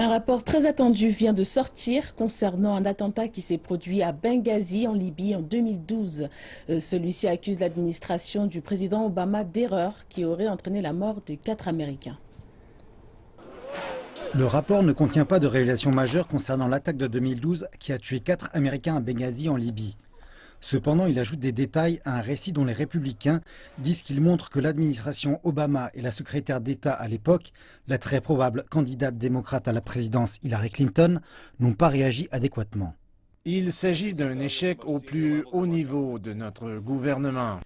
Un rapport très attendu vient de sortir concernant un attentat qui s'est produit à Benghazi en Libye en 2012. Celui-ci accuse l'administration du président Obama d'erreurs qui auraient entraîné la mort de 4 Américains. Le rapport ne contient pas de révélations majeures concernant l'attaque de 2012 qui a tué 4 Américains à Benghazi en Libye. Cependant, il ajoute des détails à un récit dont les républicains disent qu'il montre que l'administration Obama et la secrétaire d'État à l'époque, la très probable candidate démocrate à la présidence Hillary Clinton, n'ont pas réagi adéquatement. Il s'agit d'un échec au plus haut niveau de notre gouvernement.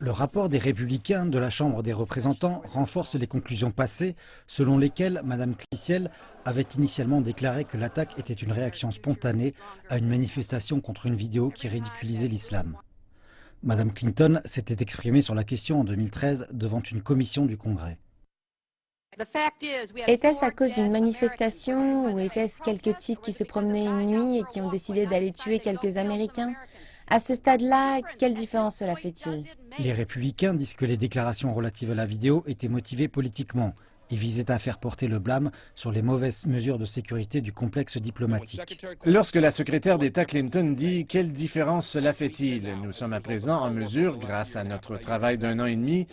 Le rapport des républicains de la Chambre des représentants renforce les conclusions passées selon lesquelles Mme Clisciel avait initialement déclaré que l'attaque était une réaction spontanée à une manifestation contre une vidéo qui ridiculisait l'islam. Mme Clinton s'était exprimée sur la question en 2013 devant une commission du Congrès. Était-ce à cause d'une manifestation ou était-ce quelques types qui se promenaient une nuit et qui ont décidé d'aller tuer quelques Américains? À ce stade-là, quelle différence cela fait-il? Les républicains disent que les déclarations relatives à la vidéo étaient motivées politiquement et visaient à faire porter le blâme sur les mauvaises mesures de sécurité du complexe diplomatique. Lorsque la secrétaire d'État Clinton dit « Quelle différence cela fait-il ?» Nous sommes à présent en mesure, grâce à notre travail d'1 an et demi,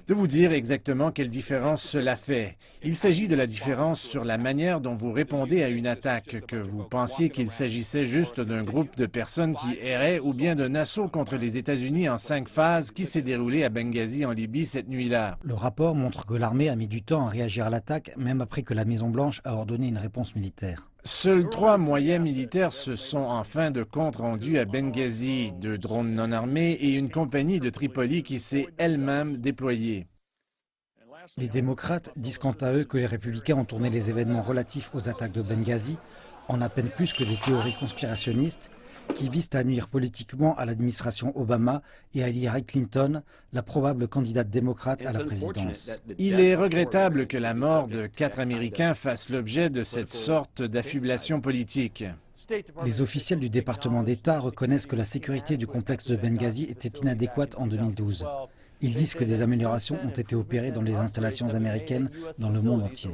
de vous dire exactement quelle différence cela fait. Il s'agit de la différence sur la manière dont vous répondez à une attaque, que vous pensiez qu'il s'agissait juste d'un groupe de personnes qui erraient ou bien d'un assaut contre les États-Unis en 5 phases qui s'est déroulé à Benghazi en Libye cette nuit-là. Le rapport montre que l'armée a mis du temps à réagir à l'attaque, même après que la Maison-Blanche a ordonné une réponse militaire. Seuls 3 moyens militaires se sont en fin de compte rendus à Benghazi, 2 drones non armés et une compagnie de Tripoli qui s'est elle-même déployée. Les démocrates disent quant à eux que les républicains ont tourné les événements relatifs aux attaques de Benghazi en à peine plus que des théories conspirationnistes qui visent à nuire politiquement à l'administration Obama et à Hillary Clinton, la probable candidate démocrate à la présidence. Il est regrettable que la mort de 4 Américains fasse l'objet de cette sorte d'affublation politique. Les officiels du département d'État reconnaissent que la sécurité du complexe de Benghazi était inadéquate en 2012. Ils disent que des améliorations ont été opérées dans les installations américaines dans le monde entier.